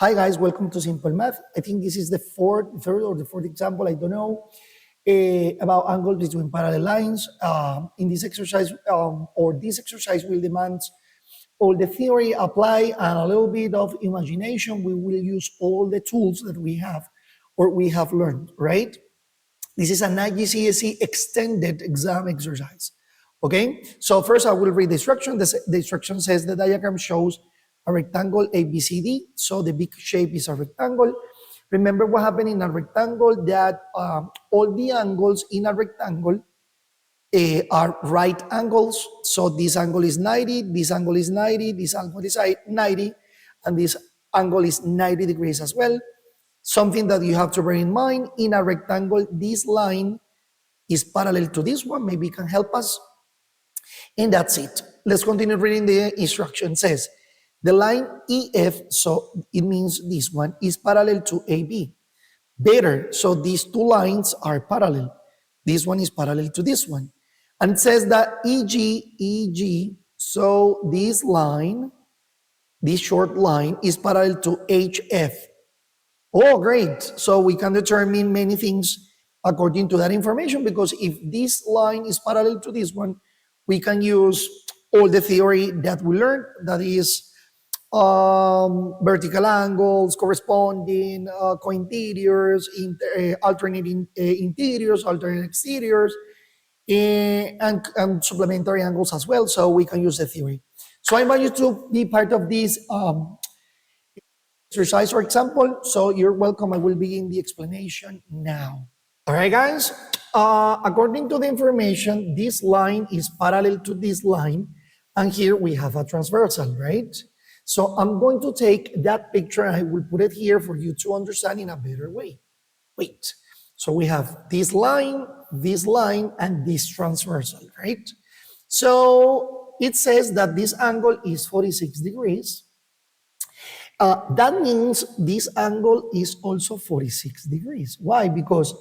Hi guys, welcome to Simple Math. I think this is the third or the fourth example, I don't know, about angles between parallel lines. In this exercise, this exercise will demand all the theory apply and a little bit of imagination. We will use all the tools that we have or we have learned, right? This is an IGCSE extended exam exercise. Okay, so first I will read the instruction. The instruction says the diagram shows a rectangle ABCD. So the big shape is a rectangle. Remember what happened in a rectangle, that all the angles in a rectangle are right angles. So this angle is 90, this angle is 90, this angle is 90, and this angle is 90 degrees as well. Something that you have to bear in mind, in a rectangle, this line is parallel to this one. Maybe it can help us. And that's it. Let's continue reading the instruction. It says, the line EF, so it means this one, is parallel to AB. Better, so these two lines are parallel. This one is parallel to this one. And it says that EG, so this line, this short line, is parallel to HF. Oh, great. So we can determine many things according to that information, because if this line is parallel to this one, we can use all the theory that we learned, that is vertical angles, corresponding cointeriors, alternating interiors, alternate exteriors, and supplementary angles as well. So we can use the theory. So I invite you to be part of this exercise or example. So you're welcome. I will begin the explanation now. All right, guys. According to the information, this line is parallel to this line, and here we have a transversal, right? So I'm going to take that picture and I will put it here for you to understand in a better way. Wait. So we have this line, and this transversal, right? So it says that this angle is 46 degrees. That means this angle is also 46 degrees. Why? Because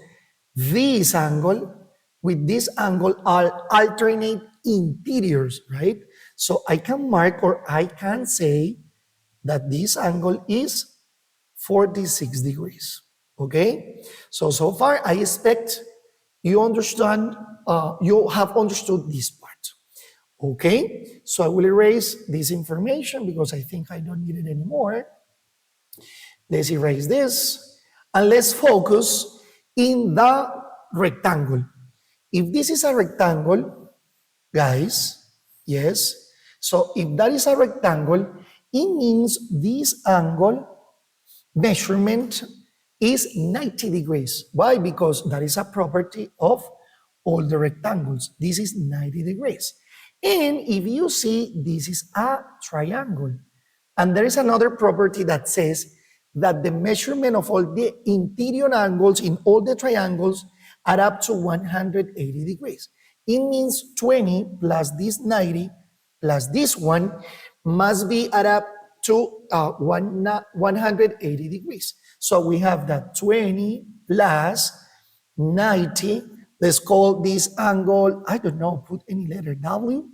this angle with this angle are alternate interiors, right? So I can mark, or I can say that this angle is 46 degrees, okay? So far I expect you understand, you have understood this part, okay? So I will erase this information because I think I don't need it anymore. Let's erase this, and let's focus in the rectangle. If this is a rectangle, guys, yes, so if that is a rectangle, it means this angle measurement is 90 degrees. Why? Because that is a property of all the rectangles. This is 90 degrees. And if you see, this is a triangle. And there is another property that says that the measurement of all the interior angles in all the triangles add up to 180 degrees. It means 20 plus this 90 plus this one must be add up to 180 degrees. So we have that 20 plus 90. Let's call this angle, I don't know, put any letter, W,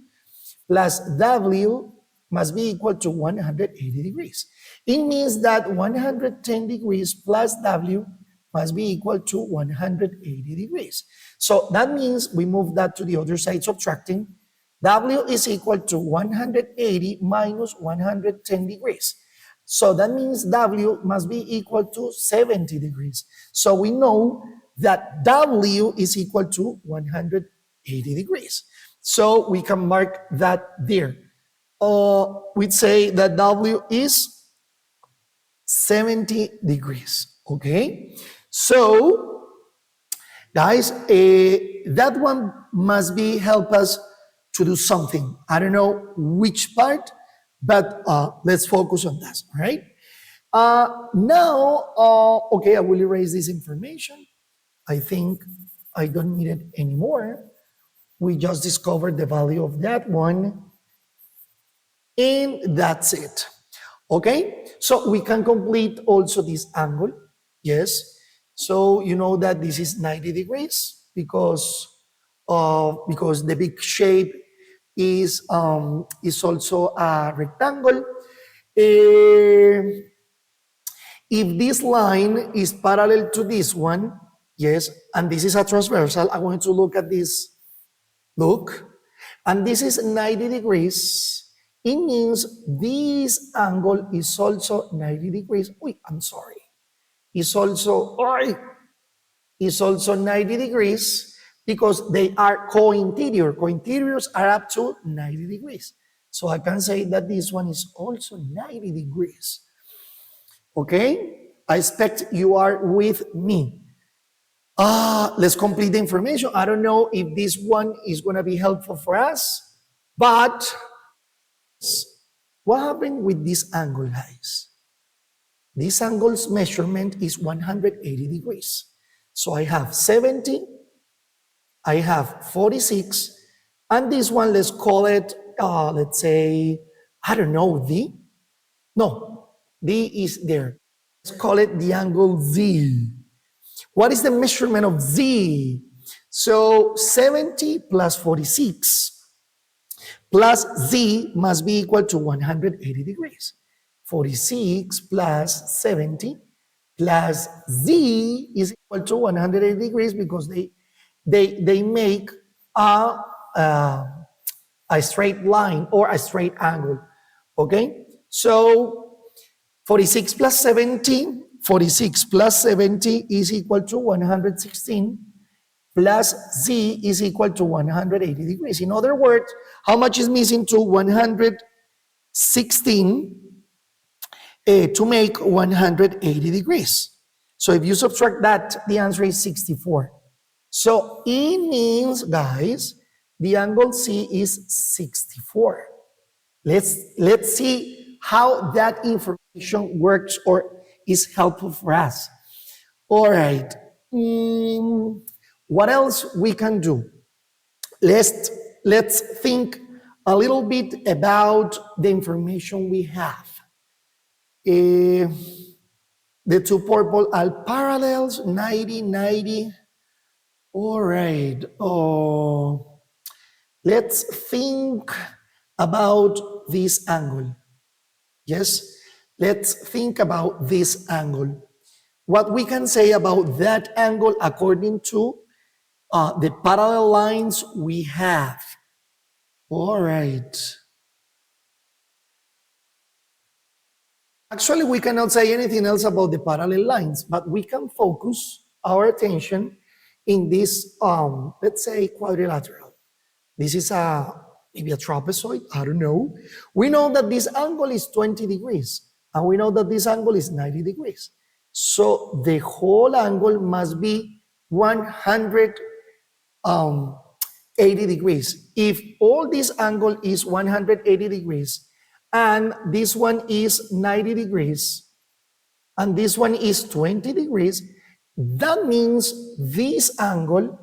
plus W must be equal to 180 degrees. It means that 110 degrees plus W must be equal to 180 degrees. So that means we move that to the other side, subtracting. W is equal to 180 minus 110 degrees. So that means W must be equal to 70 degrees. So we know that W is equal to 180 degrees. So we can mark that there. We'd say that W is 70 degrees, okay? So, guys, that one must be help us to do something. I don't know which part, but let's focus on that, all right? Now, okay, I will erase this information. I think I don't need it anymore. We just discovered the value of that one. And that's it. Okay, so we can complete also this angle. Yes, so you know that this is 90 degrees because the big shape is also a rectangle. If this line is parallel to this one, yes, and this is a transversal, I want you to look at this. Look, and this is 90 degrees. It means this angle is also 90 degrees. Wait, I'm sorry. It's also 90 degrees because they are co-interior. Co-interiors are up to 90 degrees. So I can say that this one is also 90 degrees. Okay? I expect you are with me. Let's complete the information. I don't know if this one is going to be helpful for us, but what happened with this angle, guys? This angle's measurement is 180 degrees. So I have 70, I have 46, and this one, let's call it, let's say, I don't know, D? No, D is there. Let's call it the angle Z. What is the measurement of Z? So 70 plus 46 plus Z must be equal to 180 degrees. 46 plus 70 plus Z is equal to 180 degrees because they make a straight line or a straight angle. Okay? So 46 plus 70 is equal to 116 plus Z is equal to 180 degrees. In other words, how much is missing to 116 to make 180 degrees? So if you subtract that, the answer is 64. So it means, guys, the angle C is 64. Let's see how that information works or is helpful for us. All right. What else we can do? Let's think a little bit about the information we have. The two purple are parallels, 90, 90. All right. Let's think about this angle. Yes, let's think about this angle. What we can say about that angle according to the parallel lines we have. All right. Actually, we cannot say anything else about the parallel lines, but we can focus our attention in this, let's say, quadrilateral. This is maybe a trapezoid, I don't know. We know that this angle is 20 degrees, and we know that this angle is 90 degrees. So the whole angle must be 180 degrees. If all this angle is 180 degrees, and this one is 90 degrees, and this one is 20 degrees, that means this angle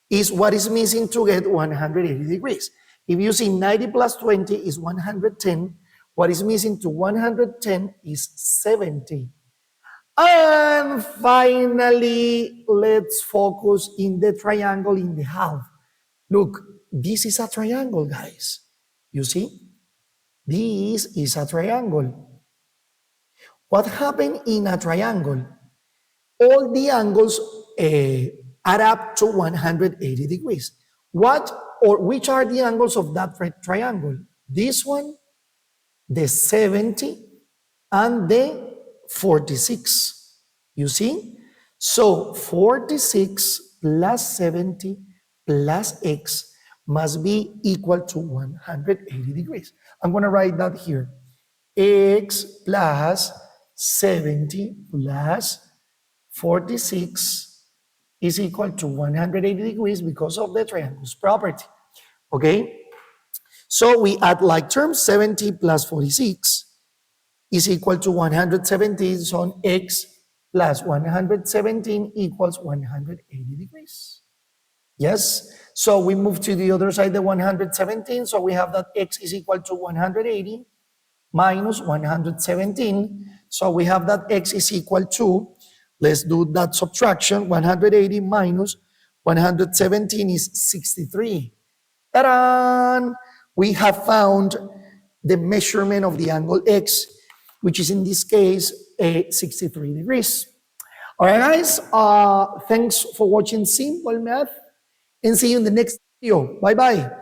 is what is missing to get 180 degrees. If you see 90 plus 20 is 110, what is missing to 110 is 70. And finally, let's focus in the triangle in the half. Look, this is a triangle, guys. You see? This is a triangle. What happened in a triangle? All the angles add up to 180 degrees. Which are the angles of that triangle? This one, the 70, and the 46. You see? So 46 plus 70 plus x must be equal to 180 degrees. I'm going to write that here. X plus 70 plus 46 is equal to 180 degrees because of the triangle's property. Okay? So we add like terms, 70 plus 46 is equal to 117, so x plus 117 equals 180 degrees. Yes, so we move to the other side, the 117, so we have that x is equal to 180 minus 117, so we have that x is equal to, let's do that subtraction, 180 minus 117 is 63. Ta-da! We have found the measurement of the angle x, which is in this case 63 degrees. All right, guys. Thanks for watching Simple Math, and see you in the next video. Bye-bye.